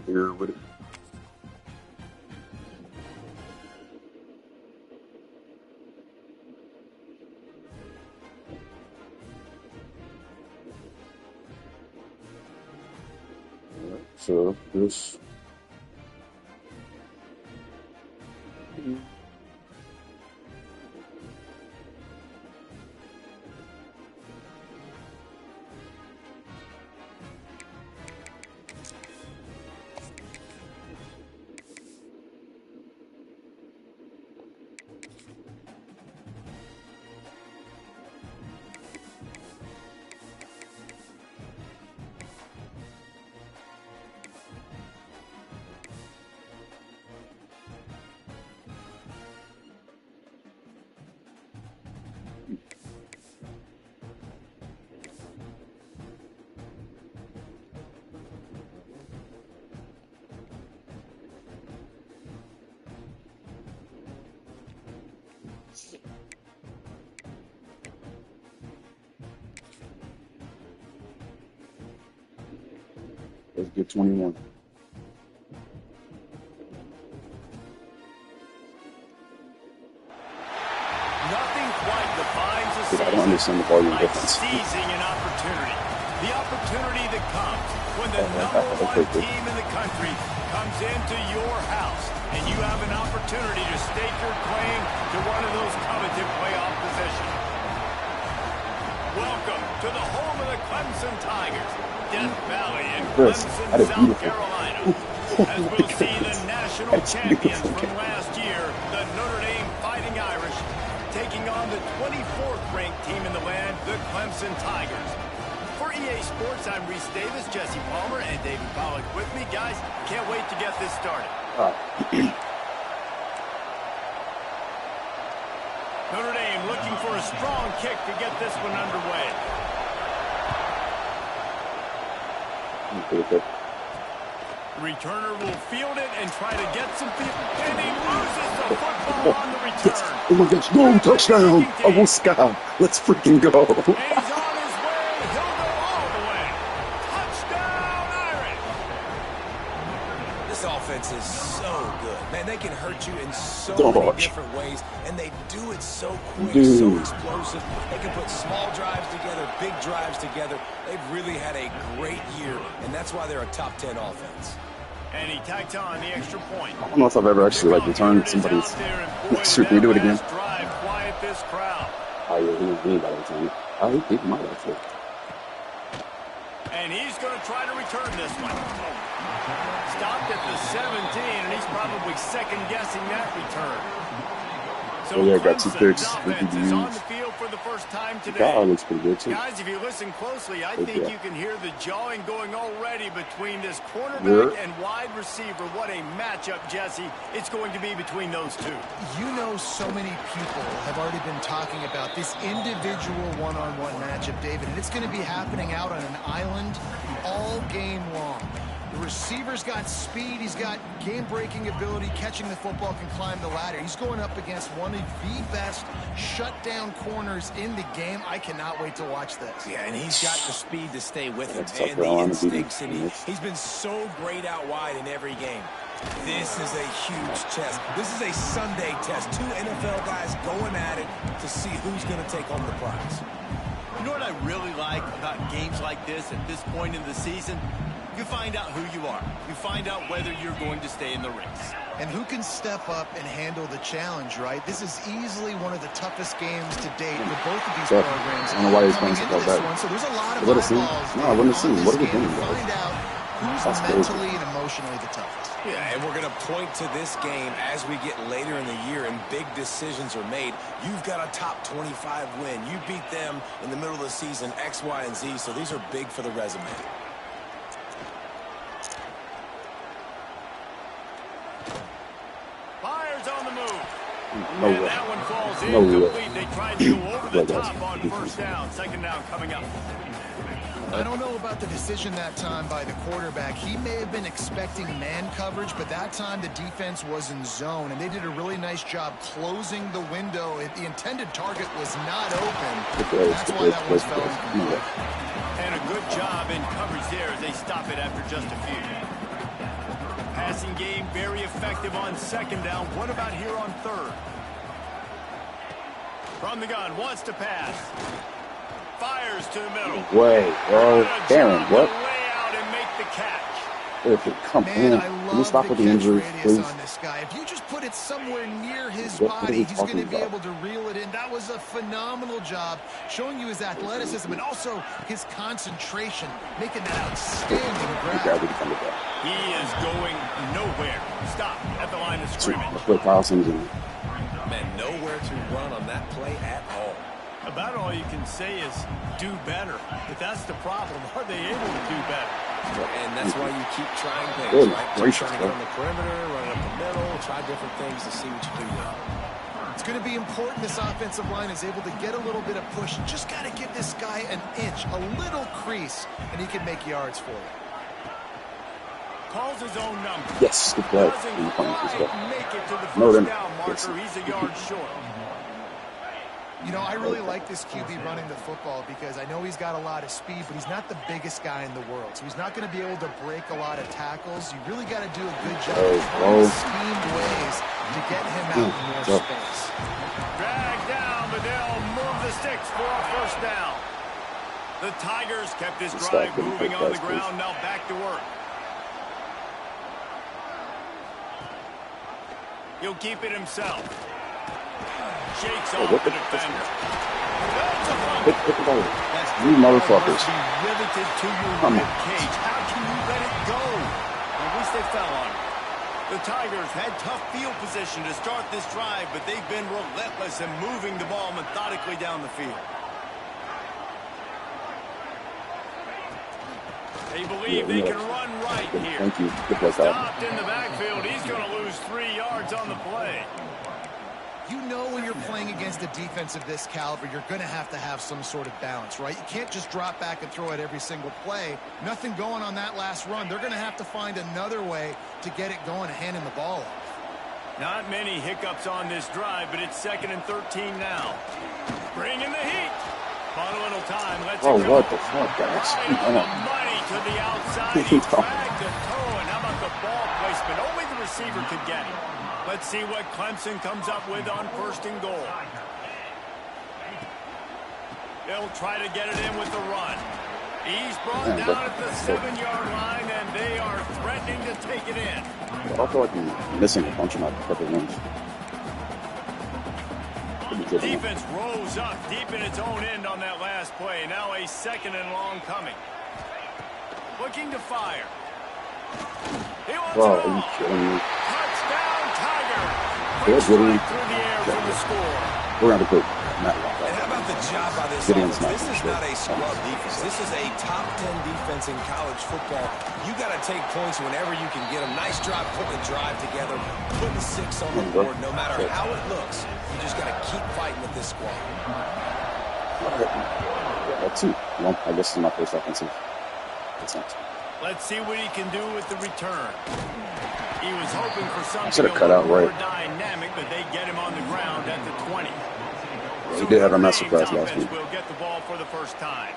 Here with it. So this. Let's get 21. Nothing quite defines a season I don't understand the volume like difference. seizing an opportunity. The opportunity that comes when the #1 team in the country comes into your house and you have an opportunity to stake your claim to one of those coveted playoff positions. Welcome to the home of the Clemson Tigers, Death Valley in Clemson, South Carolina. As we'll see the national champions from last year, the Notre Dame Fighting Irish, taking on the 24th ranked team in the land, the Clemson Tigers. For EA Sports, I'm Reese Davis, Jesse Palmer, and David Pollack with me. Guys, can't wait to get this started. Notre Dame looking for a strong kick to get this one underway. Okay. Returner will field it and try to get some people. And he loses the football on the return. Oh my gosh, no, touchdown! Oh, Scott, let's freaking go. And he's on his way. He'll go all the way. Touchdown, Irish. This offense is so good. Man, they can hurt you in so many different ways, and they do it so quick, so explosive. They can put small drives together, big drives together. They've really had a great year, and that's why they're a top 10 offense. And he tacked on the extra point. I don't know if I've ever actually returned somebody's. Shoot, can we do it again? Drive quiet this crowd. Oh yeah, he didn't return it. Oh, he might actually. And he's going to try to return this one. Stopped at the 17, and he's probably second-guessing that return. So yeah, got 2 picks. Is on the field for the first time today. God looks pretty good too. Guys, if you listen closely, I think you can hear the jawing going already between this cornerback and wide receiver. What a matchup, Jesse, it's going to be between those two. You know, so many people have already been talking about this individual one-on-one matchup, David, and it's going to be happening out on an island all game long. The receiver's got speed, he's got game-breaking ability, catching the football, can climb the ladder. He's going up against one of the best shutdown corners in the game. I cannot wait to watch this. Yeah, and he's got the speed to stay with him, and the instincts, and he's been so great out wide in every game. This is a huge test. This is a Sunday test. 2 NFL guys going at it to see who's going to take home the prize. You know what I really like about games like this at this point in the season? You find out who you are. You find out whether you're going to stay in the race. And who can step up and handle the challenge, right? This is easily one of the toughest games to date with both of these programs. I don't know why he's playing so bad. So there's a lot of eyeballs. No, I wouldn't have seen. What are we doing, guys? Find out who's mentally and emotionally the toughest. Yeah, and we're going to point to this game as we get later in the year and big decisions are made. You've got a top 25 win. You beat them in the middle of the season, X, Y, and Z, so these are big for the resume. Fires on the move. No and way. that one falls in No complete. They tried to go over the top on first down. Second down coming up. I don't know about the decision that time by the quarterback. He may have been expecting man coverage, but that time the defense was in zone, and they did a really nice job closing the window. The intended target was not open. That's why that was fell incomplete. And a good job in coverage there as they stop it after just a few. passing game very effective on second down. What about here on third? From the gun, wants to pass. Fires to the middle. Way, bro. Darren, what? Lay out and make the catch. If it come in, can you stop with the injuries, please? On this guy. If you just put it somewhere near his body, he's going to be able to reel it in. That was a phenomenal job, showing you his athleticism and also his concentration, making that outstanding grab. He is going nowhere. Stop at the line of scrimmage. Man, nowhere to run on that play at all. About all you can say is do better. But that's the problem. Are they able to do better? And that's why you keep trying things, Good right? gracious, Trying to get on the perimeter, running up the middle, try different things to see what you do there. It's going to be important this offensive line is able to get a little bit of push. Just got to give this guy an inch, a little crease, and he can make yards for you. Calls his own number. Yes, good play. Doesn't quite make it to the No, first then. down marker. He's a yard short. You know, I really like this QB running the football because I know he's got a lot of speed, but he's not the biggest guy in the world. So he's not going to be able to break a lot of tackles. You really got to do a good job of finding schemed ways to get him out in more space. Drag down, but they'll move the sticks for a first down. The Tigers kept this drive moving on the ground. Now back to work. He'll keep it himself. Shakes off the defender. You motherfuckers. Riveted to your rib cage. How can you let it go? At least they fell on it. The Tigers had tough field position to start this drive, but they've been relentless in moving the ball methodically down the field. They believe they can run right here. Thank you. Stopped in the backfield. He's going to lose 3 yards on the play. You know when you're playing against a defense of this caliber, you're going to have some sort of balance, right? You can't just drop back and throw it every single play. Nothing going on that last run. They're going to have to find another way to get it going, handing the ball off. Not many hiccups on this drive, but it's 2nd and 13 now. Bring in the heat. Fundamental time. Let's go. What the fuck, guys? Money to the outside. He dragged the toe, and how about the ball placement? Only the receiver could get it. Let's see what Clemson comes up with on 1st and goal. They'll try to get it in with the run. He's brought down at the 7-yard line, and they are threatening to take it in. I feel like I'm missing a bunch of my purple ones. Defense rolls up deep in its own end on that last play. Now a 2nd and long coming. Looking to fire. He wants Bro, are you kidding me? Touchdown, Tiger. Good, Right through the air for the score. We're going to put And how about the job by this offense? This is not a scrub defense. This is a top 10 defense in college football. You got to take points whenever you can get them. Nice job putting the drive together, putting 6 on the board. No matter how it looks, you just got to keep fighting with this squad. Yeah, 2. Well, I guess it's my first offensive. Let's see what he can do with the return. He was hoping for something Should have cut out right. Dynamic, but they get him on the ground at the 20. He did have a mess with us last week. Will get the ball for the first time.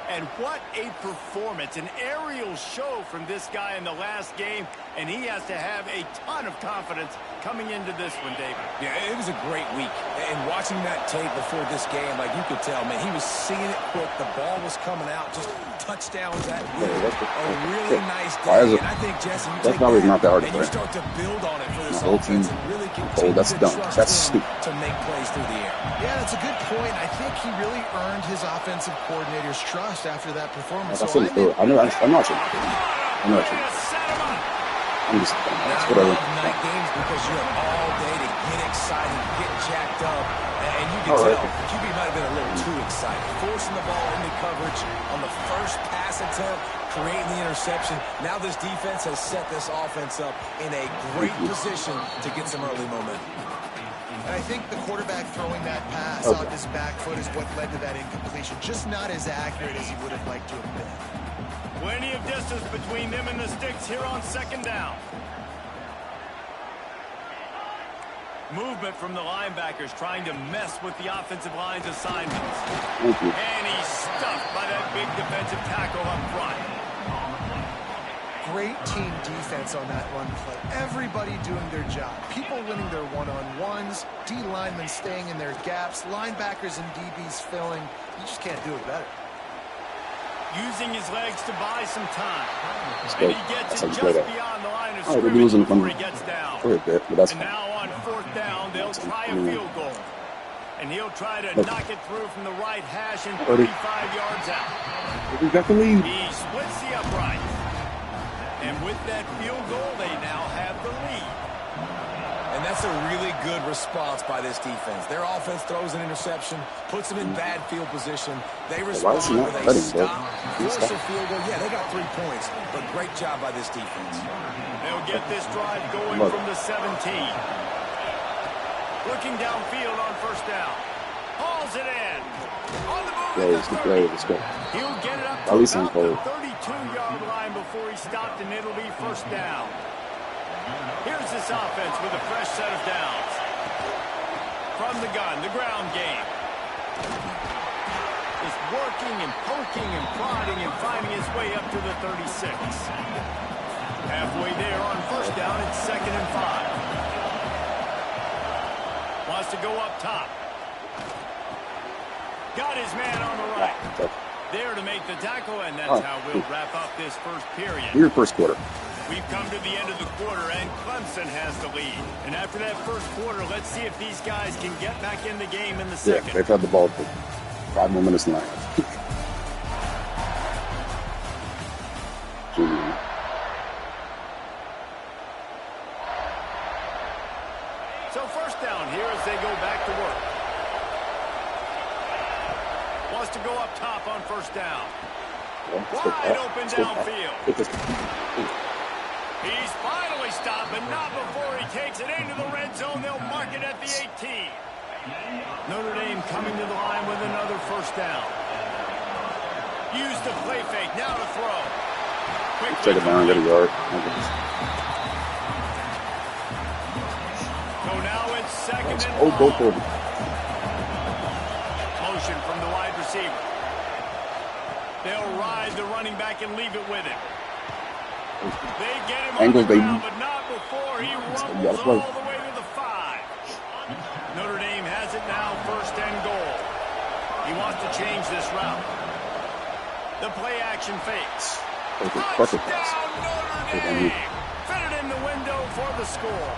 And what a performance, an aerial show from this guy in the last game, and he has to have a ton of confidence coming into this one, David. Yeah, it was a great week. And watching that tape before this game, like you could tell, man, he was seeing it quick. The ball was coming out, just touchdowns that week. A really nice day. And I think, Jesse, you take that not that hard and you start to build on it for this whole offense team. and really continue That's to dumb. trust That's him stupid. to make plays through the air. Yeah, that's a good point. I think he really earned his offensive coordinator's trust after that performance. I'm not sure. I'm just whatever. Night games because you have all day to get excited, get jacked up, and you can tell QB might have been a little too excited. Forcing the ball into coverage on the first pass attempt, creating the interception. Now this defense has set this offense up in a great position to get some early momentum. And I think the quarterback throwing that pass off his back foot is what led to that incompletion. Just not as accurate as he would have liked to have been. Plenty of distance between them and the sticks here on 2nd down. Movement from the linebackers trying to mess with the offensive line's assignments. And he's stuffed by that big defensive tackle up front. Great team defense on that run play. Everybody doing their job. People winning their one-on-ones, D linemen staying in their gaps, linebackers and DBs filling. You just can't do it better. Using his legs to buy some time. And he gets it just beyond the line of they're scrimmage losing before he gets down. for a bit, but that's And fine. now on 4th down, they'll try a field goal. And he'll try to knock it through from the right hash and 35 yards out. We got the lead. He splits the upright. And with that field goal, they now have the lead. And that's a really good response by this defense. Their offense throws an interception, puts them in bad field position. They respond, they stop, force a field goal. Yeah, they got 3 points, but great job by this defense. They'll get this drive going from the 17. Looking downfield on 1st down. Hauls it in. On the move. Let's go. He'll get it up At least to I'm about the cold. 32-yard line before he stopped, and it'll be 1st down. Here's this offense with a fresh set of downs. From the gun, the ground game. Is working and poking and prodding and finding his way up to the 36. Halfway there on 1st down, it's 2nd and 5. Wants to go up top. Got his man on the right. There to make the tackle, and that's how we'll wrap up this first period. Weird first quarter. We've come to the end of the quarter, and Clemson has the lead. And after that first quarter, let's see if these guys can get back in the game in the second. Yeah, they've had the ball for 5 more minutes than I have. So 1st down here as they go back to work. Wants to go up top on 1st down. Wide open downfield. He's finally stopped, but not before he takes it into the red zone. They'll mark it at the 18. Notre Dame coming to the line with another 1st down. Use the play fake. Now to throw. Take it down, get a yard. So now it's 2nd and Oh, both long. of them. Motion from the wide receiver. They'll ride the running back and leave it with him. They get him on the ground, but not before he rumbles all the way to the 5. Notre Dame has it now 1st and goal. He wants to change this route. The play action fakes. Touchdown Notre Dame! Fitted in the window for the score.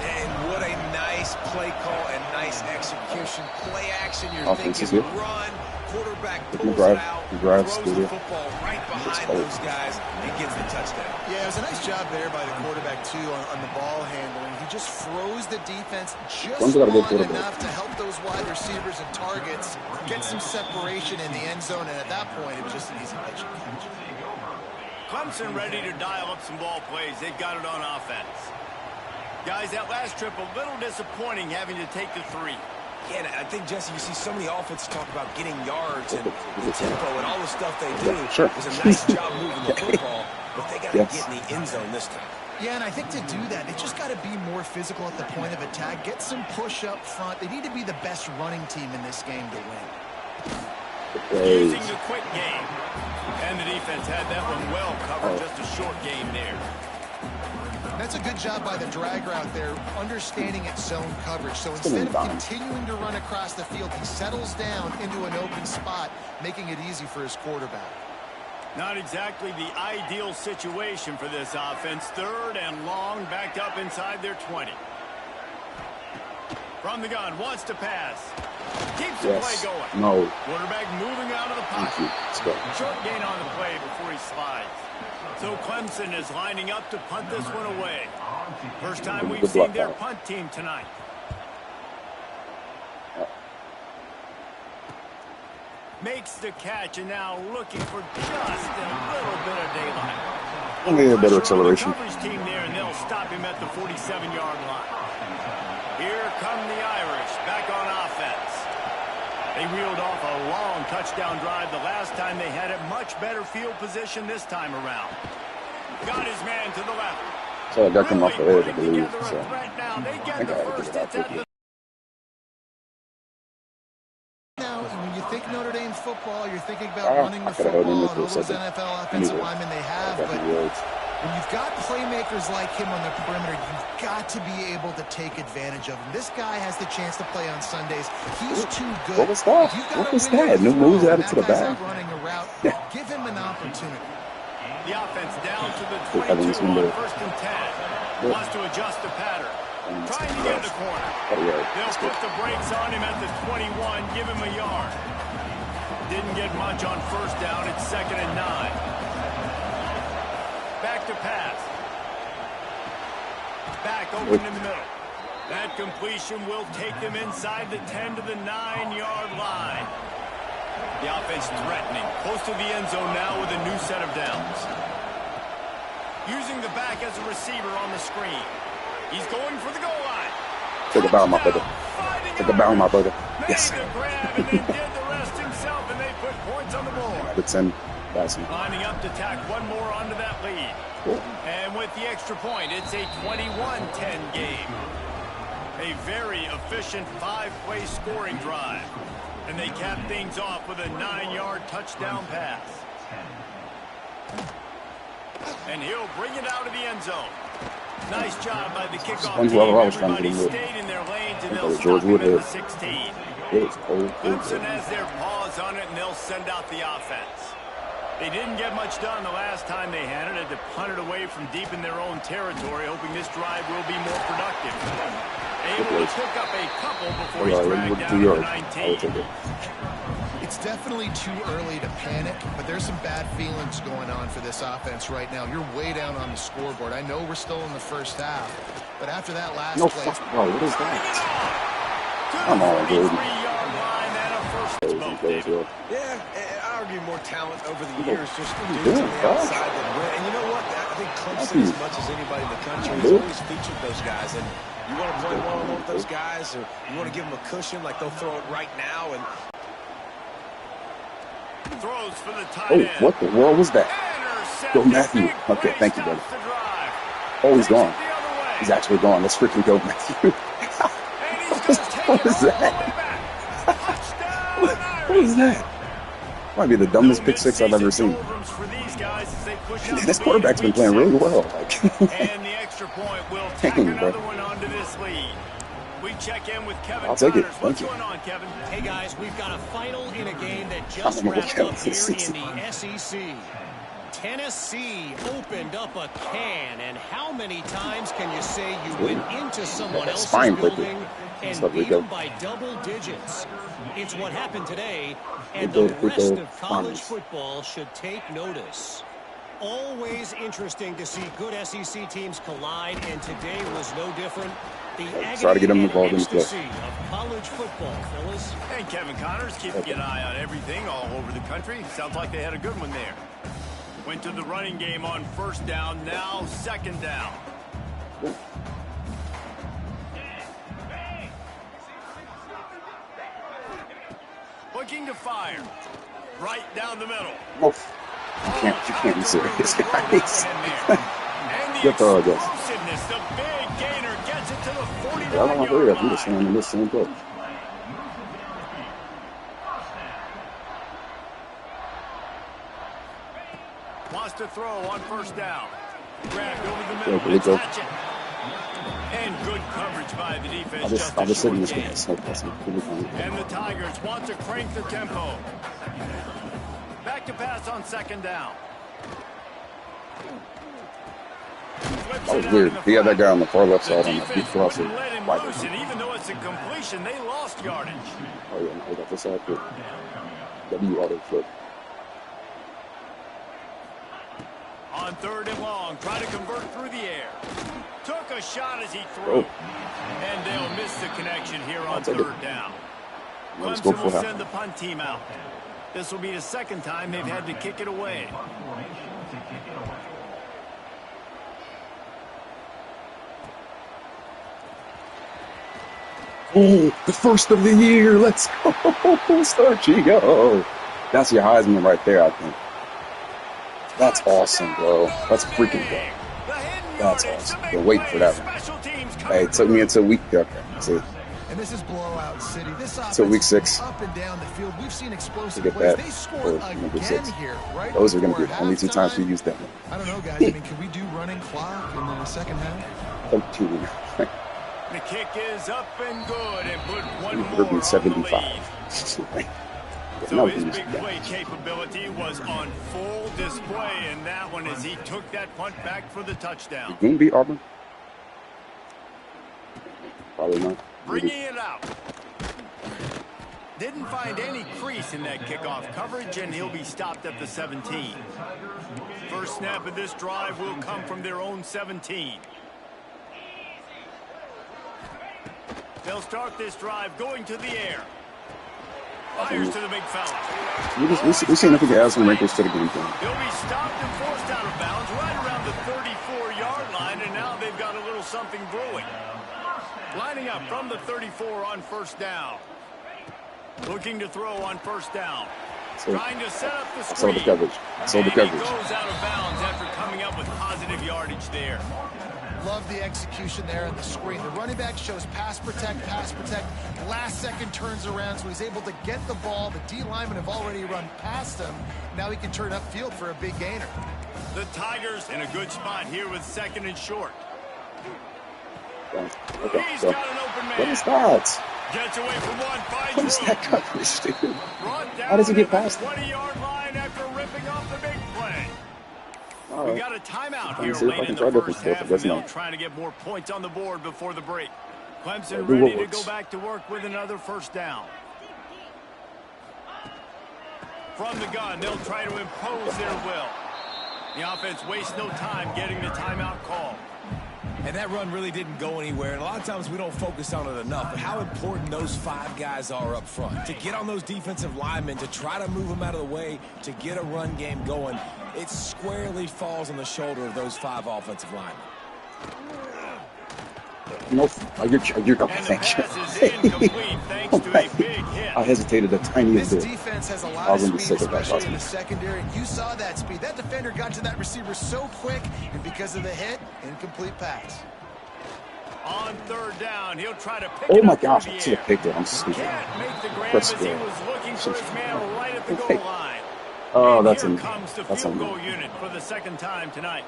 And what a nice play call and nice execution. Play action, you're Offense thinking is good. run, quarterback pulls it out, throws the studio. football right behind those guys and gets the touchdown. Yeah, it was a nice job there by the quarterback, too, on the ball handling. He just froze the defense just long enough to help those wide receivers and targets get some separation in the end zone, and at that point, it was just an easy pitch. Clemson ready to dial up some ball plays. They've got it on offense. Guys, that last trip a little disappointing having to take the 3. Yeah, and I think, Jesse, you see so many offenses talk about getting yards and the tempo and all the stuff they do. Sure. It's a nice job moving the football, but they got to get in the end zone this time. Yeah, and I think to do that, they just got to be more physical at the point of attack, get some push up front. They need to be the best running team in this game to win. Using the quick game. And the defense had that one well covered. Just a short game there. That's a good job by the drag route there, understanding its zone coverage. So instead of continuing to run across the field, he settles down into an open spot, making it easy for his quarterback. Not exactly the ideal situation for this offense. 3rd and long, backed up inside their 20. From the gun, wants to pass. Keeps the play going. No. Quarterback moving out of the pocket. Short gain on the play before he slides. So Clemson is lining up to punt this one away. First time we've seen their punt team tonight. Makes the catch and now looking for just a little bit of daylight. Only a better acceleration. Coverage team there, and they'll stop him at the 47-yard line. Here come the Irish back on offense. They reeled off a long touchdown drive the last time they had it. Much better field position this time around. Got his man to the left. So I got come off the edge, I believe. So Now they get the first hit at the... Now, when you think Notre Dame football, you're thinking about running the football and all those NFL offensive linemen they have, but when you've got playmakers like him on the perimeter, you've got to be able to take advantage of him. This guy has the chance to play on Sundays. He's too good. What was that? What was that? No moves added to the back. Running a route. Give him an opportunity. The offense down to the 22 on 1st and 10. Wants to adjust the pattern. Trying to get the corner. They'll put the brakes on him at the 21, give him a yard. Didn't get much on 1st down. It's 2nd and 9. Back to pass. Back open in the middle. That completion will take them inside the 10 to the 9-yard line. The offense threatening. Close to the end zone now with a new set of downs. Using the back as a receiver on the screen. He's going for the goal line. Take a bow, my brother. Take a bow, my brother. Yes. Made the grab and then did the rest himself, and they put points on the board. It's in. Lining up to tack one more onto that lead. Cool. And with the extra point, it's a 21-10 game. A very efficient 5-play scoring drive. And they cap things off with a 9-yard touchdown pass. And he'll bring it out of the end zone. Nice job by the kickoff team. Everybody stayed in their lanes, and they'll stop him at the 16. Clemson has their paws on it, and they'll send out the offense. They didn't get much done the last time they had it. Had to punt it away from deep in their own territory, hoping this drive will be more productive. Able to pick up a couple before he's dragged down to 19. It's definitely too early to panic, but there's some bad feelings going on for this offense right now. You're way down on the scoreboard. I know we're still in the first half, but after that last play... Oh, what is that? Come on, dude. Yeah, I argue more talent over the years, just dudes on the outside that win. And you know what? I think Clemson, as much as anybody in the country, has always featured those guys. And you want to play one-on-one with those guys, or you want to give them a cushion, like they'll throw it right now. And throws for the tight end. What the world was that? Go Matthew. Okay, thank you, brother. Oh, he's gone. He's actually gone. Let's freaking go, Matthew. What was that? What was that? Might be the dumbest pick six I've ever seen. Man, this quarterback's been playing really well. And the extra point will tack another one onto this lead. We check in with Kevin. I'll take it. What's Thank going on, Kevin? Hey guys, we've got a final in a game that just wrapped up here in the SEC. Tennessee opened up a can, and how many times can you say you went into someone else's building and beat them by double digits? It's what happened today, and the rest of college football should take notice. Always interesting to see good SEC teams collide, and today was no different. The agony and ecstasy of college football, fellas. And Kevin Connors keeping an eye on everything all over the country. Sounds like they had a good one there. Went to the running game on 1st down, now 2nd down. Looking to fire. Right down the middle. Oh, you can't be serious, guys. And the explosiveness, the big gainer gets it to the 49-yard line. I'm just standing in this same place. Wants to throw on 1st down. Grabbed over the middle. Catch it. And good coverage by the defense. I'll just sit in this game. And the Tigers want to crank the tempo. Back to pass on 2nd down. That was weird. He had that guy on the far left side on the deep cross. Even though it's a completion, they lost yardage. Oh yeah, I got this out here. W auto flip. On 3rd and long, try to convert through the air. Took a shot as he threw. And they'll miss the connection here on 3rd down. Clemson will send the punt team out. This will be the 2nd time they've had to kick it away. Oh, the first of the year. Let's go, Starchy. Go. That's your Heisman right there, I think. That's awesome, bro. That's freaking good. That's awesome. Been waiting for that one. Hey, it took me until week. Okay, see. And this is blowout city. This offense So week 6. up and down the field. We've seen explosive Get plays. that They scored number again 6. here, right? Those are going to be the only 2 halftime. times we use that one. I don't know, guys. I mean, can we do running clock in the second half? 13. The kick is up and good, and put one We're more being on 75. the lead. So No, his we big use play capability was on full display in that one as he took that punt back for the touchdown. Did Goon beat Auburn? Probably not. Bringing it out. Didn't find any crease in that kickoff coverage, and he'll be stopped at the 17. First snap of this drive will come from their own 17. They'll start this drive going to the air. Fires to the big fella. We've seen if we can add some wrinkles to the game plan. He'll be stopped and forced out of bounds right around the 34-yard line, and now they've got a little something brewing. Lining up from the 34 on first down. Looking to throw on first down. Trying to set up the screen. I saw the coverage. He goes out of bounds after coming up with positive yardage there. Love the execution there on the screen. The running back shows pass protect, pass protect. Last second turns around, so he's able to get the ball. The D linemen have already run past him. Now he can turn upfield for a big gainer. The Tigers in a good spot here with second and short. Okay, He's so got an open man. what is that? Gets away from one, What finds is room. that coverage, dude? Brought down How does he get at the past it? 20-yard line after ripping off the big play. All We right. got a timeout Trying here to see if I late can in try the different first stuff, half, I guess and they'll not. trying to get more points on the board before the break. Clemson Do what ready to works. go back to work with another first down. From the gun, they'll try to impose their will. The offense wastes no time getting the timeout call. And that run really didn't go anywhere. And a lot of times we don't focus on it enough. But how important those 5 guys are up front. To get on those defensive linemen, to try to move them out of the way, to get a run game going, it squarely falls on the shoulder of those 5 offensive linemen. No, you're And the pass is incomplete thanks to a big hit. I hesitated a tiniest This bit. defense has a lot I was of gonna speed, say that especially in the last secondary. You saw that speed. That defender got to that receiver so quick, and because of the hit, incomplete pass. On third down, he'll try to pick Oh it my up through gosh, the I should have air. picked it. I'm stupid. Can't make the grab Press as he square. was looking for his man right at the goal line. Oh, And that's here a comes the that's field a goal unit for the second time tonight.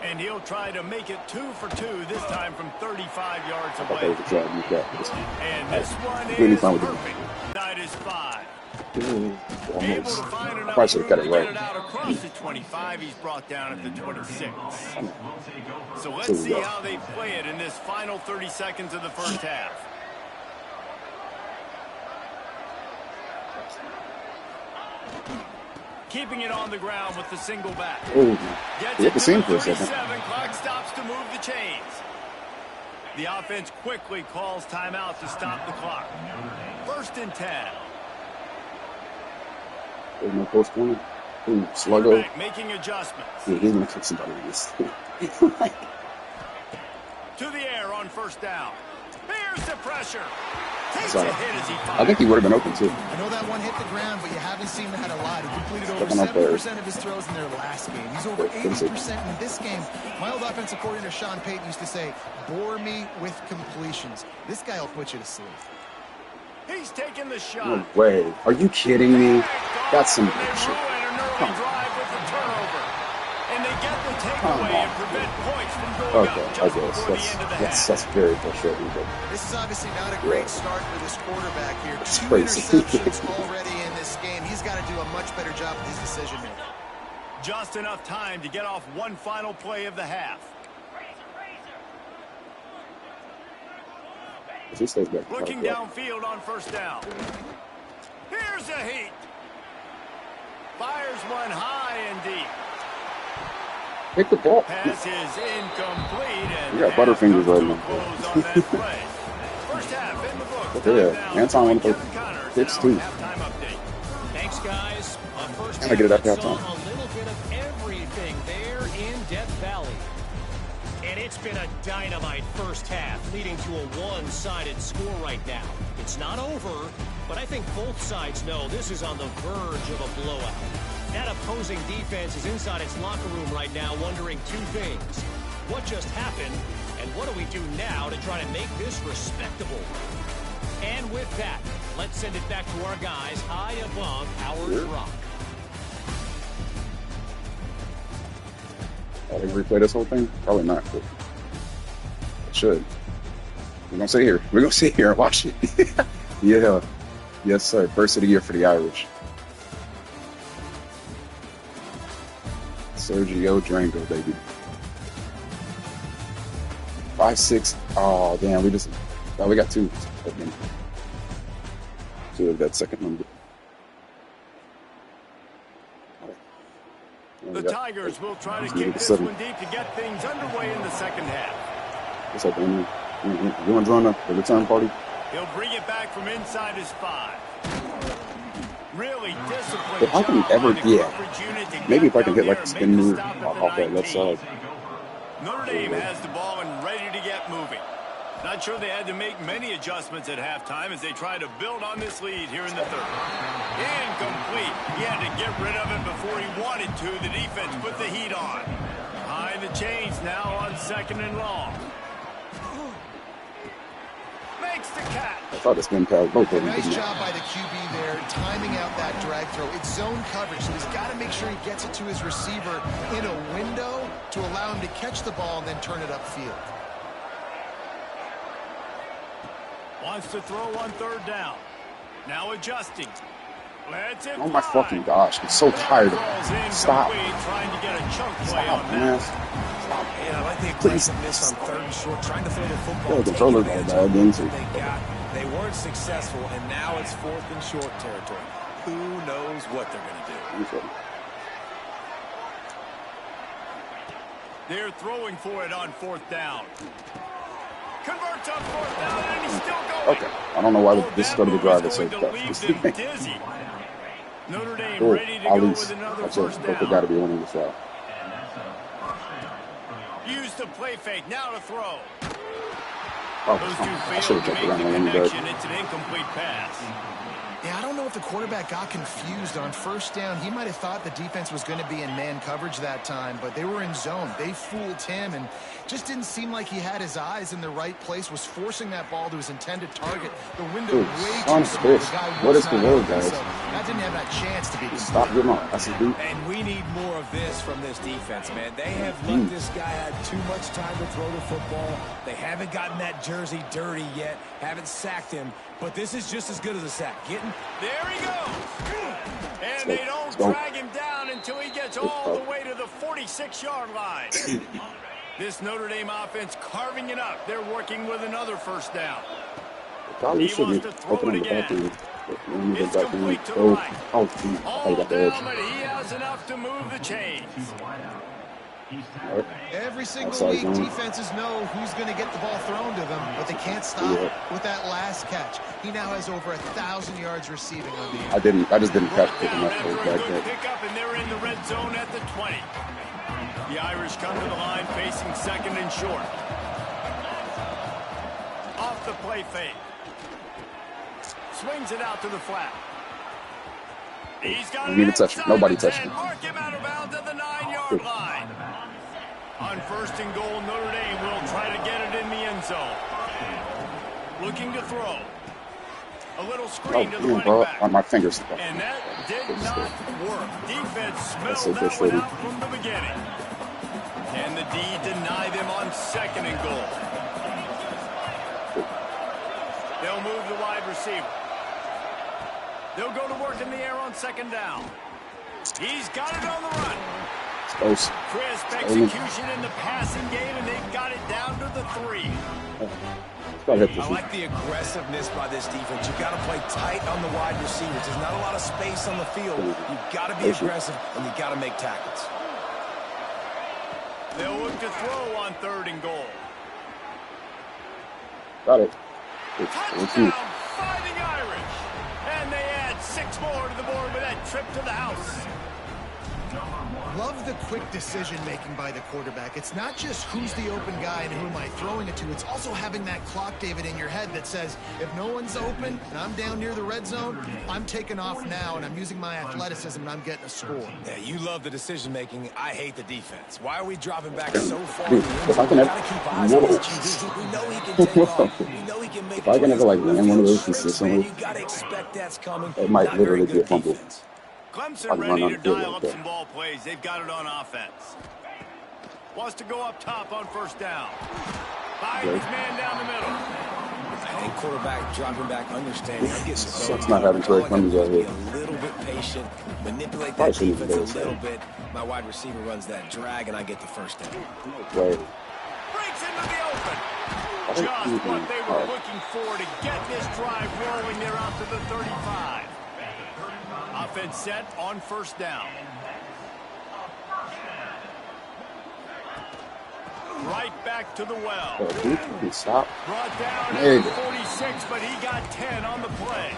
And he'll try to make it 2 for 2, this time from 35 yards I thought that away. was a job. You got this. And this one Really is fine with it. perfect. Side is 5. Able Almost. to find I enough probably should room have cut to it get right. it out across the 25. He's brought down at the 26. So So let's we see go. how they play it in this final 30 seconds of the first half. Keeping it on the ground with the single back. Oh, Gets you it hit the to seam the for a second. 37. Clock stops to move the chains. The offense quickly calls timeout to stop the clock. First and 10. There's no post corner. Ooh, sluggo. Quarterback making adjustments. Yeah, he's gonna kick somebody in this. To the air on first down. Bears the pressure. Takes Sorry. a hit as he fires. I think he would have been open too. I know that one hit the ground, but you haven't seen that a lot. He completed over Stepping up there. 70% of his throws in their last game. He's over 80% in this game. My old offensive coordinator, Sean Payton, used to say, bore me with completions. This guy will put you to sleep. He's taking the shot. No way. Are you kidding me? That's some They ruin bullshit. an early drive with the turnover. And they get the takeaway and prevent points from going Okay, up I just guess before the end of the half. that's very frustrating. But This is obviously not a great start for this quarterback here. It's 2 crazy. interceptions already in this game. He's got to do a much better job with his decision making. Just enough time to get off one final play of the half. if he stays back, Looking yeah. downfield on first down. Here's a heat. Fires one high and deep. Pick the ball. Pass is incomplete. And You got half Butterfingers comes right to a now. close on that play. First half in the books. But yeah, Time down. Anton went for Kevin Connors, six, our too. halftime update. Thanks, guys. First And I get it half after that saw halftime. a little bit of everything there in Death Valley. And it's been a dynamite first half, leading to a one-sided score right now. It's not over, but I think both sides know this is on the verge of a blowout. That opposing defense is inside its locker room right now wondering 2 things. What just happened, and what do we do now to try to make this respectable? And with that, let's send it back to our guys high above our rock. I'll replay this whole thing? Probably not, but I should. We're gonna sit here. We're gonna sit here and watch it. Yeah. Yes, sir. First of the year for the Irish. Sergio Drango, baby. 5'6". Oh, damn. We got two. Two of that second number. The Tigers will try to kick this one deep to get things underway in the second half. What's up, Amy? You want to join the return party? He'll bring it back from inside his 5. Really disciplined. If I can ever, maybe if I can hit like the spin move off that left side. Notre Dame has the ball and ready to get moving. Not sure they had to make many adjustments at halftime as they try to build on this lead here in the third. Incomplete. He had to get rid of it before he wanted to. The defense put the heat on. Behind the chains now on 2nd and long. Makes the catch. I thought the spin pass both of them. Nice job by the QB there, timing out that drag throw. It's zone coverage, so he's got to make sure he gets it to his receiver in a window to allow him to catch the ball and then turn it upfield. Wants to throw on 3rd down. Now adjusting. Oh my fucking gosh. I'm so tired of it. Stop. Trying to get a chunk play Stop, on man. that. And I like the aggressiveness on 3rd and short, trying to throw the football. Yeah, the controllers are bad then too. They weren't successful, and now it's 4th and short territory. Who knows what they're going to do? They're throwing for it on 4th down. Converts on 4th down, and he's still going. Okay. I don't know why this is going to be drive. So dizzy. Notre Dame ready to go with another first down. That's got to be one on the side. Use the play fake. Now to throw. Oh, I should have checked around on one. It's an incomplete pass. Yeah, I don't know if the quarterback got confused on 1st down. He might have thought the defense was going to be in man coverage that time, but they were in zone. They fooled him and just didn't seem like he had his eyes in the right place, was forcing that ball to his intended target. The window way too small. What is the word, guys? So that didn't have that chance to be complete. Stop getting on. That's a dude. And we need more of this from this defense, man. They have let this guy have too much time to throw the football. They haven't gotten that jersey dirty yet, haven't sacked him. But this is just as good as a sack. There he goes. And they don't drag him down until he gets all the way to the 46-yard line. This Notre Dame offense carving it up. They're working with another first down. He wants to throw it again. It's complete to the right. All down, but he has enough to move the chains. Every single week, defenses know who's going to get the ball thrown to them, but they can't stop with that last catch. He now has over 1,000 yards receiving on the year. I just didn't catch it enough for back there. Pick up, and they're in the red zone at the 20. The Irish come to the line facing 2nd and short. Off the play fake. Swings it out to the flat. He's got it touch him. Nobody touched him. Mark him out of bounds at the 9-yard line. On 1st and goal, Notre Dame will try to get it in the end zone. Looking to throw. A little screen to the running back. On my fingers. And that did not work. Defense smelled that one out from the beginning. And the D deny them on 2nd and goal. They'll move the wide receiver. They'll go to work in the air on 2nd down. He's got it on the run. Close. Crisp execution in the passing game, and they've got it down to the 3. I like the aggressiveness by this defense. You've got to play tight on the wide receivers. There's not a lot of space on the field. You've got to be aggressive, and you've got to make tackles. They'll look to throw on 3rd and goal. Got it. Touchdown, Fighting Irish. And they add 6 more to the board with that trip to the house. Love the quick decision-making by the quarterback. It's not just who's the open guy and who am I throwing it to. It's also having that clock, David, in your head that says, if no one's open and I'm down near the red zone, I'm taking off now and I'm using my athleticism and I'm getting a score. Yeah, you love the decision-making. I hate the defense. Why are we dropping back so far? Dude, if I can got to keep eyes on this QB. We know he can take off. We know know he can make If I can ever like land one of those tricks, consistently, man. You got to expect that's coming. it might Not very literally be a good fumble. defense. Clemson ready to dial up some ball plays. They've got it on offense. Wants to go up top on first down. Find his man down the middle. And quarterback dropping back, understanding. I'm getting so not having Trey Clemson out here. Be a little bit patient, manipulate that defense a little bit. My wide receiver runs that drag, and I get the first down. Breaks into the open. Just what they were looking for to get this drive rolling. They're out to the 35. Offense set on first down. Right back to the well. Stop. Brought down at 46, but he got 10 on the play.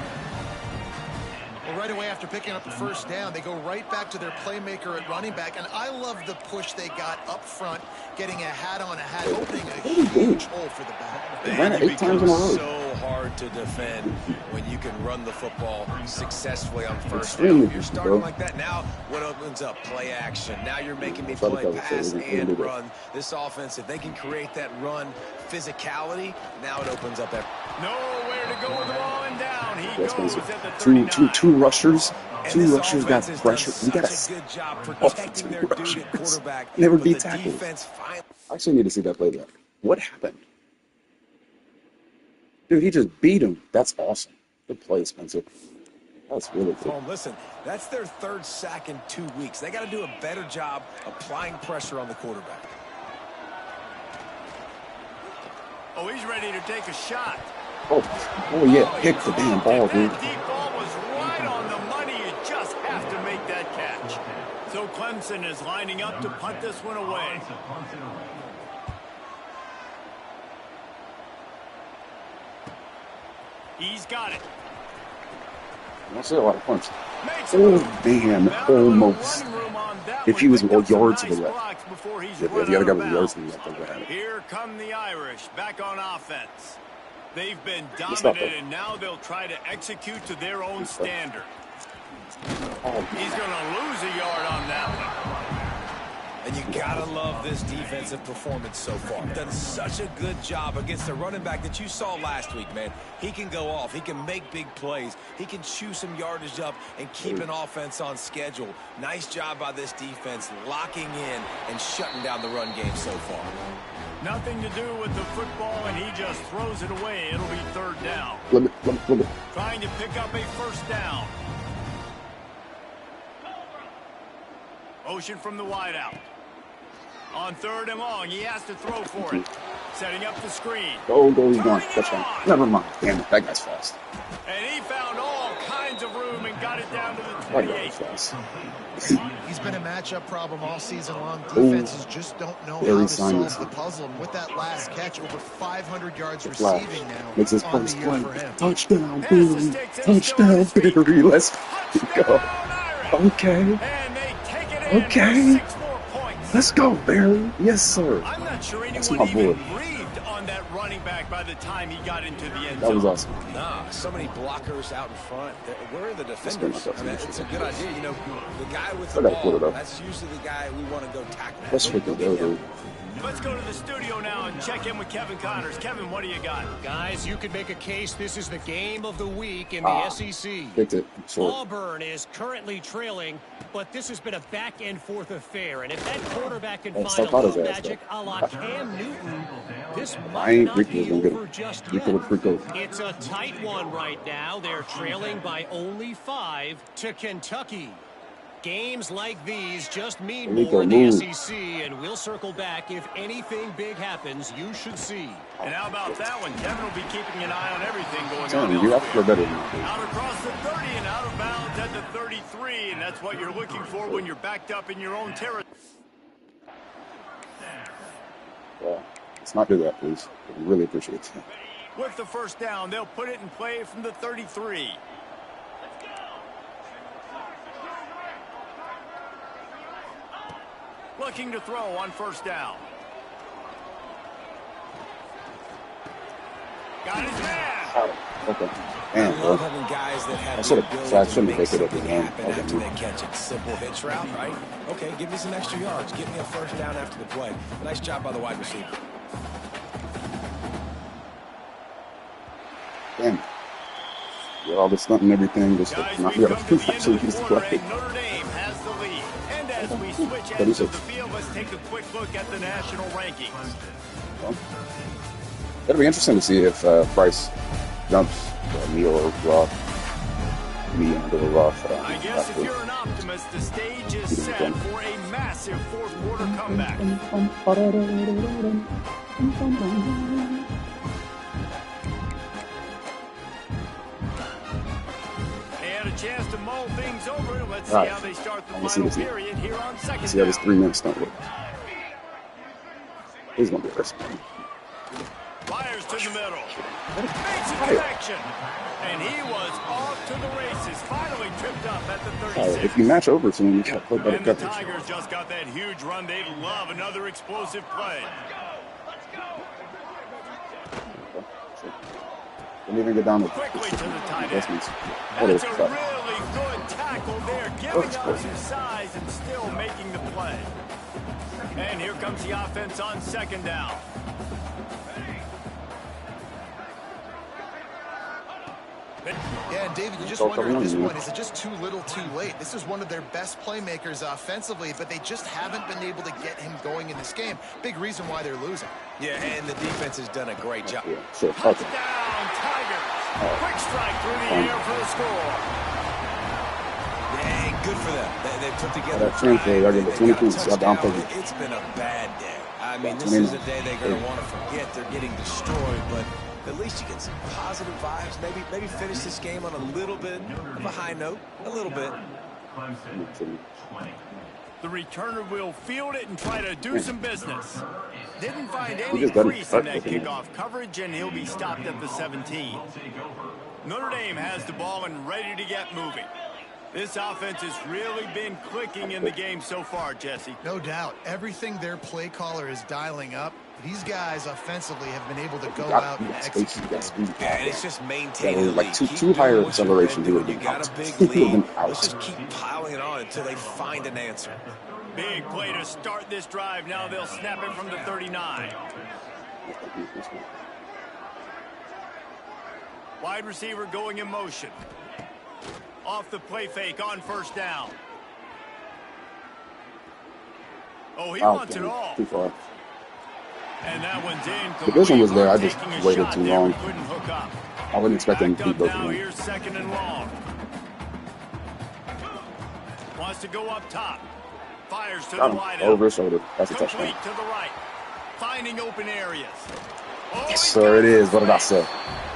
Well, right away after picking up the first down, they go right back to their playmaker at running back. And I love the push they got up front, getting a hat-on-a-hat, opening a huge hole for the back. They ran it 8 times in a row. So hard to defend when you can run the football successfully on first down. If you're starting like that, now what opens up? Play action. Now you're making me play pass and run. This offense, if they can create that run physicality, now it opens up that. Nowhere to go with the ball and down. He goes at the 39. Two rushers. Two rushers got pressure. We got a good job protecting their dude at quarterback. Never beat tackles. I actually need to see that play back. What happened? Dude, he just beat him. That's awesome. Good play, Spencer. That's really cool. Listen, that's their 3rd sack in 2 weeks. They got to do a better job applying pressure on the quarterback. Oh, he's ready to take a shot. Oh yeah, pick the damn ball, dude. That deep ball was right on the money. You just have to make that catch. So Clemson is lining up to punt this one away. He's got it. I don't see a lot of punts. Oh, man, almost. If he was yards to the left. If the other guy was yards to the left, I would have had it. Here come the Irish back on offense. They've been dominant, and now they'll try to execute to their own standard. He's going to lose a yard on that one. And you gotta love this defensive performance so far. Done such a good job against the running back that you saw last week, man. He can go off. He can make big plays. He can chew some yardage up and keep an offense on schedule. Nice job by this defense locking in and shutting down the run game so far. Nothing to do with the football, and he just throws it away. It'll be 3rd down. Trying to pick up a first down. Motion from the wideout. On 3rd and long, he has to throw for it. Setting up the screen. Go, he's gone. Touchdown. Never mind. Damn it, that guy's fast. And he found all kinds of room and got it down to the 28. He's been a matchup problem all season long. Defenses just don't know how to solve the puzzle. And with that last catch, over 500 yards receiving now makes his on the first year play. for him. Touchdown, Barry. Touchdown, Barry. Let's go. Okay. Okay. Let's go, Barry. Yes, sir. I'm not sure anyone even breathed on that running back by the time he got into the end zone. That was awesome. Nah, so many blockers out in front. Where are the defenders? I mean, it's a good idea. You know, the guy with the ball, that's usually the guy we want to go tackle. Let's freaking go, dude. Let's go to the studio now and check in with Kevin Connors. Kevin, what do you got? Guys, you could make a case this is the game of the week in the SEC. Auburn is currently trailing, but this has been a back-and-forth affair. And if that quarterback can find a little magic a la Cam Newton, this might not be over just yet. It's a tight one right now. They're trailing by only 5 to Kentucky. Games like these just mean more in the SEC, and we'll circle back if anything big happens. You should see. And how about that one? Kevin will be keeping an eye on everything going on. You have to go better than that. Out across the 30 and out of bounds at the 33, and that's what you're looking for when you're backed up in your own territory. Well, let's not do that, please. I really appreciate it. With the first down, they'll put it in play from the 33. Looking to throw on first down. Got his man. Okay. Man, I love having guys that have the ability to make something happen after they catch it. Simple hitch route, right? Okay, give me some extra yards. Give me a first down after the play. Nice job by the wide receiver. Damn. Yeah, all the stunt and everything, just Guys, not we've be able come to to the end actually of the use the quarter, play. and Notre Dame has the lead. And as we switch ends of the field, let's take a quick look at the national rankings. Well, it'll be interesting to see if Price jumps me or Roth. Me and Little Roth. I guess if you're an optimist, the stage is set for a massive fourth quarter comeback. They had a chance to mull things over. Let's see how they start the final period here on second down. See how this 3 minutes don't work. He's going to be a risk. Fires to the middle. Makes a connection. And he was off to the races. Finally tripped up at the 36. If you match over to him, you got to play better And the coverage. Tigers just got that huge run. They love another explosive play. Don't even get down with Quickly to the tight end. investments. That's a really good tackle there, giving up some size and still making the play. And here comes the offense on second down. Yeah, and David, you just wonder at this point, is it just too little too late? This is one of their best playmakers offensively, but they just haven't been able to get him going in this game. Big reason why they're losing. Yeah, and the defense has done a great job. Yeah, sure. Touchdown, Tigers. Quick strike through the air for the score. Yeah, good for them. They put together that transfer, I get the 20 points. It's been a bad day. I mean, this is a day they're going to want to forget. They're getting destroyed, but at least you get some positive vibes. Maybe finish this game on a little bit of a high note. A little bit. The returner will field it and try to do some business. Didn't find any crease in that kickoff coverage, and he'll be stopped at the 17. Notre Dame has the ball and ready to get moving. This offense has really been clicking in the game so far, Jesse. No doubt. Everything their play caller is dialing up, these guys offensively have been able to go out and execute. And it's just maintaining the like lead. too higher acceleration. You got a big lead. Let's just keep piling it on until they find an answer. Big play to start this drive. Now they'll snap it from the 39. Wide receiver going in motion. Off the play fake on first down. Oh, he wants it all. Too far. And that one's in. The vision was there. I just waited too long. Couldn't hook up. I wasn't expecting to beat both of Now them. here's second and long. Wants to go up top. Fires to the wide over his shoulder. That's a touchdown. Complete to the right. Finding open areas. Oh, Yes, sir, it is. What did I say?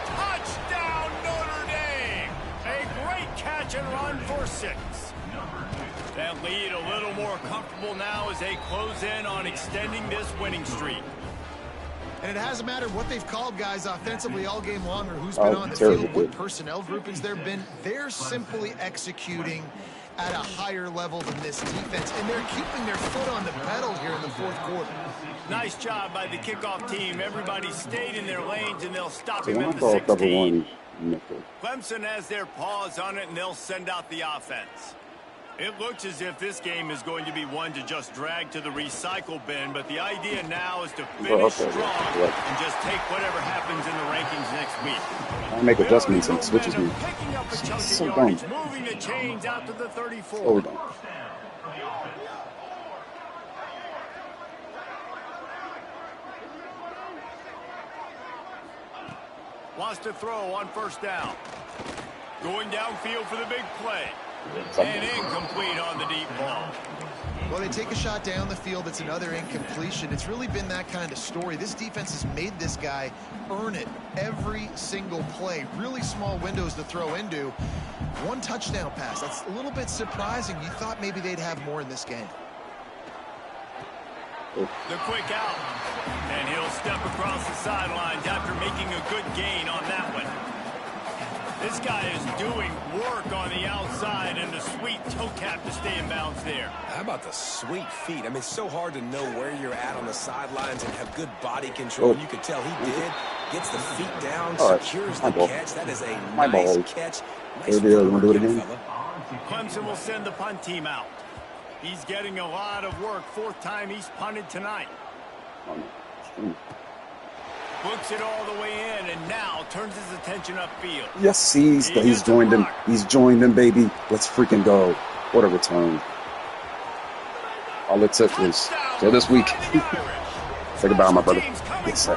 Touchdown, Notre Dame. A great catch and run for 6. That lead a little more comfortable now as they close in on extending this winning streak. And it hasn't mattered what they've called guys offensively all game long or who's been on the field, what personnel groupings there have been. They're simply executing at a higher level than this defense, and they're keeping their foot on the pedal here in the fourth quarter. Nice job by the kickoff team. Everybody stayed in their lanes, and they'll stop him at the 16. Clemson has their paws on it, and they'll send out the offense. It looks as if this game is going to be one to just drag to the recycle bin, but the idea now is to finish strong and just take whatever happens in the rankings next week. I make adjustments and switches me. Picking up a chunk of So yardage, dumb. moving the chains out to the 34. Oh, we're done. Wants to throw on first down. Going downfield for the big play. And incomplete on the deep ball. Well, they take a shot down the field. It's another incompletion. It's really been that kind of story. This defense has made this guy earn it every single play. Really small windows to throw into. One touchdown pass. That's a little bit surprising. You thought maybe they'd have more in this game. The quick out. And he'll step across the sidelines after making a good gain on that one. This guy is doing work on the outside and the sweet toe tap to stay in bounds there. How about the sweet feet? I mean, it's so hard to know where you're at on the sidelines and have good body control. You could tell he did. Gets the feet down, secures the catch. That is a nice catch. Nice do it again. Clemson will send the punt team out. He's getting a lot of work. 4th time he's punted tonight. Books it all the way in, and now turns his attention upfield. Yes, he's joined him. He's joined him, baby. Let's freaking go. What a return. All it took was till this week. Say goodbye, my brother. Yes, sir.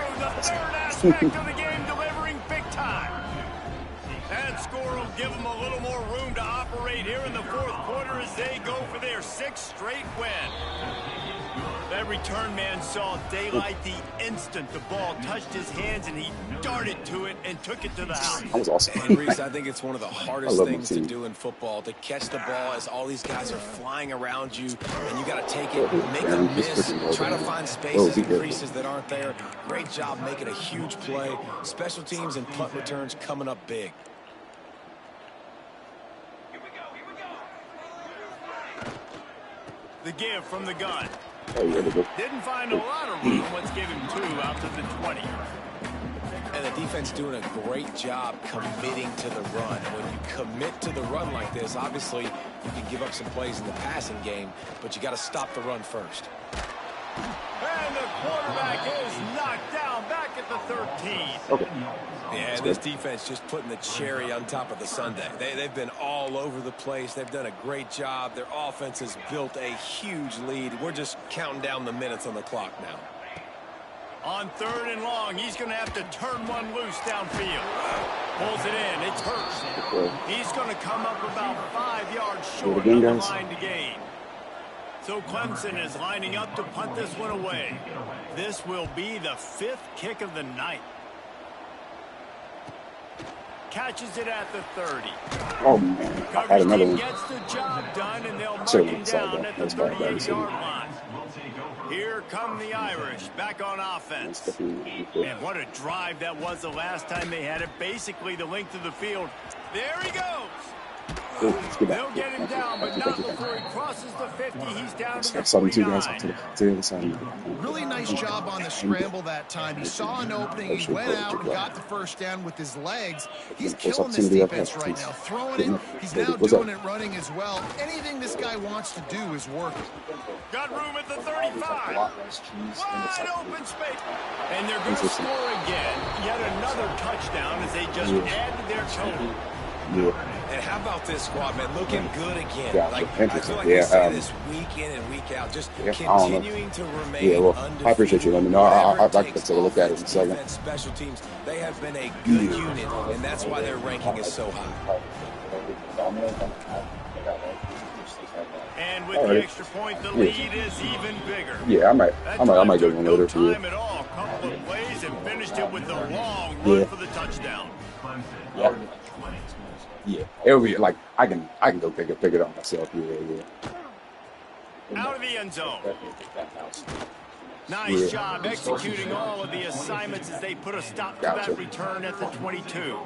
That score will give them a little more room to operate here in the fourth quarter as they go for their 6th straight win. That return man saw daylight the instant the ball touched his hands, and he darted to it and took it to the house. That was awesome. And Reese, I think it's one of the hardest things to do in football, to catch the ball as all these guys are flying around you, and you got to take it, make a miss, try to find spaces and creases that aren't there. Great job making a huge play. Special teams and punt returns coming up big. The give from the gun. Didn't find a lot of room. Let's give him 2 out to the 20. And the defense doing a great job committing to the run. When you commit to the run like this, obviously you can give up some plays in the passing game, but you got to stop the run first. And the quarterback is knocked down back at the 13. Okay. Yeah, this defense just putting the cherry on top of the sundae. They've been all over the place. They've done a great job. Their offense has built a huge lead. We're just counting down the minutes on the clock now. On 3rd and long, he's going to have to turn one loose downfield. Pulls it in. It's Hurst. He's going to come up about 5 yards short of the line to gain. So Clemson is lining up to punt this one away. This will be the 5th kick of the night. Catches it at the 30. Oh, man. I had another one. Gets the job done, and they'll mark him down at the 38-yard line. Here come the Irish back on offense. And what a drive that was the last time they had it. Basically the length of the field. There he goes. They'll get him down, but not before he crosses the 50. He's down to the 49. Really nice job on the scramble that time. He saw an opening. He went out and got the first down with his legs. He's killing this defense right now. Throwing it. He's now doing it running as well. Anything this guy wants to do is working. Got room at the 35. Wide open space. And they're going to score again. Yet another touchdown as they just add to their total. Yeah. And how about this squad, man? Looking good again. Yeah, like, I feel like we say this week in and week out, just continuing to remain undefeated. I appreciate you. Let me know. I'd like to take a look at it in a second. Special teams, they have been a good unit, and that's why their ranking is so high. And with the extra point, the lead is even bigger. Yeah, I might get one later for you. Time at all. Couple of plays and finished it with the long run for the touchdown. Yeah, it'll be like I can go pick it up myself. Yeah. Out of the end zone. Nice job executing all of the assignments as they put a stop to that return at the 22.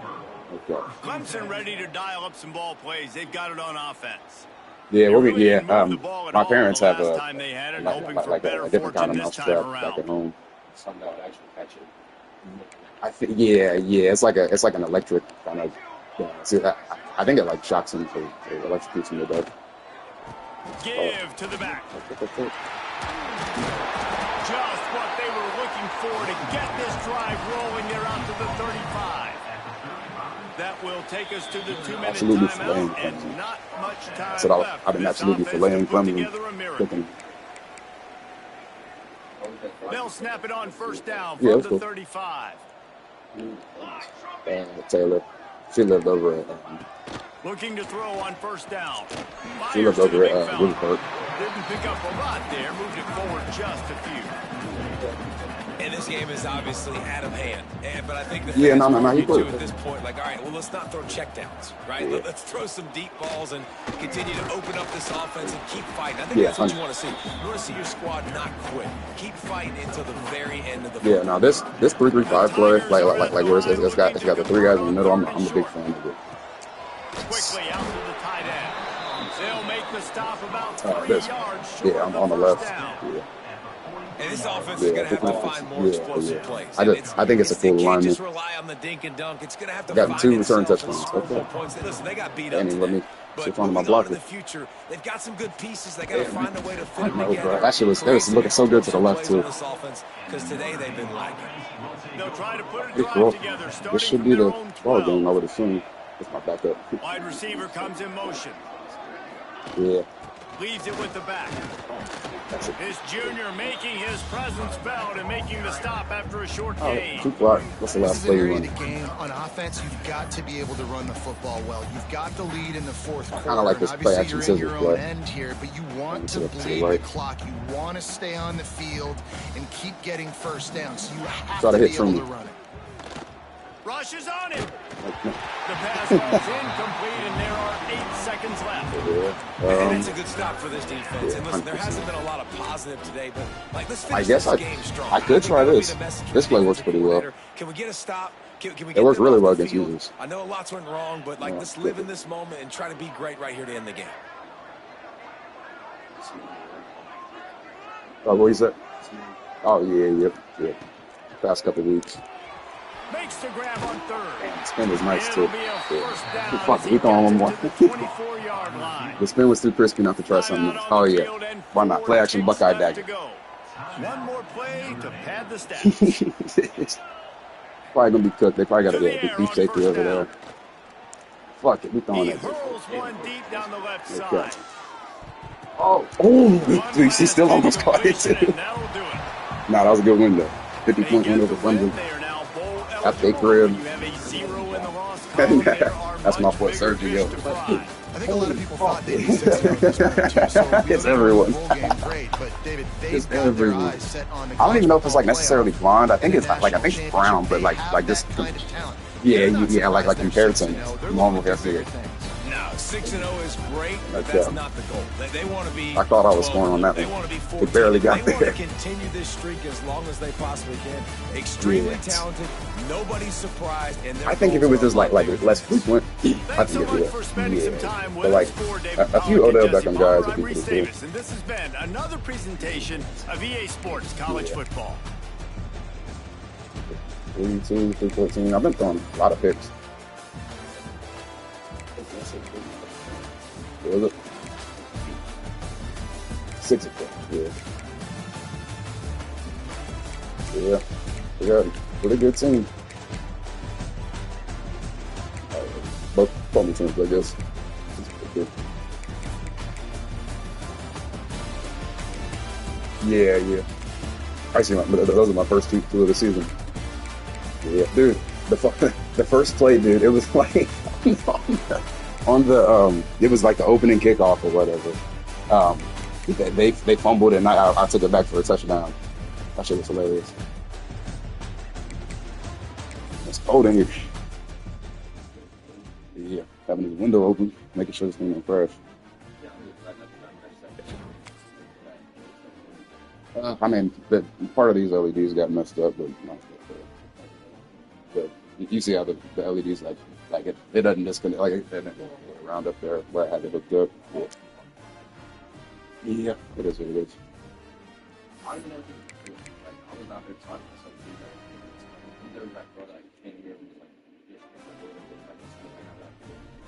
Clemson ready to dial up some ball plays. They've got it on offense. Yeah, my parents have a different kind of mousetrap back at home. I think it's like an electric kind of. See, I think it like shocks him for electrocutes him to death. Give to the back. Just what they were looking for to get this drive rolling. They're out to the 35. That will take us to the 2-minute timeout, and not much time left. I've been absolutely filleting Clemson. They'll snap it on first down from the 35. Taylor. She lived over at looking to throw on first down. She lived over at Woodford. Didn't pick up a lot there. Moved it forward just a few. And this game is obviously out of hand. But I think the you do at this point, like, all right, well, let's not throw checkdowns, right? Yeah. Let's throw some deep balls and continue to open up this offense and keep fighting. I think that's what you want to see. You want to see your squad not quit. Keep fighting until the very end of the field. Yeah, now this 3-3-5 play, like where it's got the 3 guys in the middle. I'm a big fan of it. Quickly out to the tight end. They'll make the stop about 3 yards short. Yeah, I'm on the left. Yeah. And this offense is going to have to find more explosive plays. I think it's a cool alignment. Just rely on the dink and dunk. It's going to have to got find 2 return touchdowns. Points. Listen, they got beat up. But on my moving on to blocker. the future, they've got some good pieces. They got to find a way to fit them Bro. together. That was looking so good to the left too. Because today they've been lacking. They'll try to put a Hey, drive bro. together, This starting should from be their the own ball game 12. over the soon. That's my backup. Wide receiver comes in motion. Yeah. Leaves it with the back. That's it. This junior making his presence felt and making the stop after a short gain. Two block. What's the This last is play an you area run? of the game. On offense, you've got to be able to run the football well. You've got the lead in the fourth quarter. Kinda like this and play obviously, action you're in scissors your own play. end here, but you want To to the bleed right. the clock. You want to stay on the field and keep getting first down. So you have Try to to be hit able from to you. run it. Rushes on him. The pass falls incomplete, and there are 8 seconds left. And it's a good stop for this defense. And listen, there hasn't been a lot of positive today, but like, let's finish this game strong. I could try think that'll be this. the message for This play the works pretty well. coordinator. Can we get a stop? Can we It get worked them really off well the against field? users. I know lots went wrong, but like, let's live in this moment and try to be great right here to end the game. Oh, what is that? Oh, yeah. Past couple weeks. Makes the grab on third. The spin was nice, It'll too. be a first down Fuck, as we he throwing one gets more. it to the 24-yard line. The spin was too crispy not to try something. Timeout Oh, on the yeah. field and Why not? 4 Play action ticks Buckeye left to dagger. go. One more play to pad the stats. It's probably going to be cooked. They probably got To the a air beef on safety first over down. there. Fuck it. We throwing He it. hurls one deep down the left Okay. side. Oh, dude, she still almost caught it, too. And that'll do it. Nah, that was a good win, though. 50-point They win get over the win. Clemson. They are now bowl After they eligible. crib. When you have a 0 in the loss column, there are That's my much foot bigger surgery, fish yo. to fry. I think a lot of people thought they'd be 6-0 at this point, too. So It's everyone. bowl game, great, but David, they've It's got their everyone. eyes set on the I don't even know if it's like college necessarily playoff blonde. I think and it's the like I think national it's brown, but like championship. just They have that kind of talent. yeah, They're not like surprised compared they're to 6-0. They're normal looking for yesterday. bigger things. No, 6-0 is great, but Okay. that's not the goal. They want to be. I thought I was scoring on that They one. want to be They 14. barely got They want there. to continue this streak as long as they possibly can. Extremely Yes. talented. Nobody's surprised. And I think if it was just like less frequent, I Thanks so think much it'd for be spending some yeah. time with But like us for David a few Pollock and Odell Jesse Beckham Palmer. guys would I'm be Reese pretty cool. Davis, and this has been another presentation of EA Sports College Football. 3-2, 3-14. I've been throwing a lot of picks. Was it? 6 of them, yeah. We got a pretty good team. Both probably teams, I guess. It's pretty good. Yeah. Actually, those are my first two of the season. Yeah, dude. The first play, dude. It was like on the it was like the opening kickoff or whatever. They fumbled and I took it back for a touchdown. That shit was hilarious. It's cold in here. Yeah, having the window open, making sure this thing don't crash. I mean, part of these LEDs got messed up, but you see how the LEDs like it doesn't disconnect, like it doesn't go around up there where I had it hooked up. Yeah, it is what it is.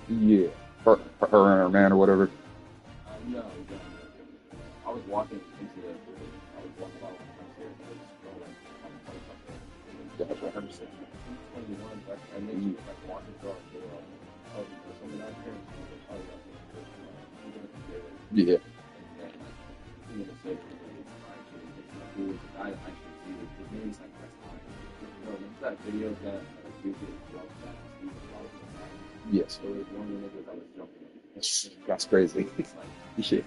Yeah, her and her man or whatever. I was walking into the. I was walking out upstairs and just scrolling. Gotcha. 21, and then you like walking through our door. Oh, there's someone out here. Yeah. Yes. That's crazy. Yeah.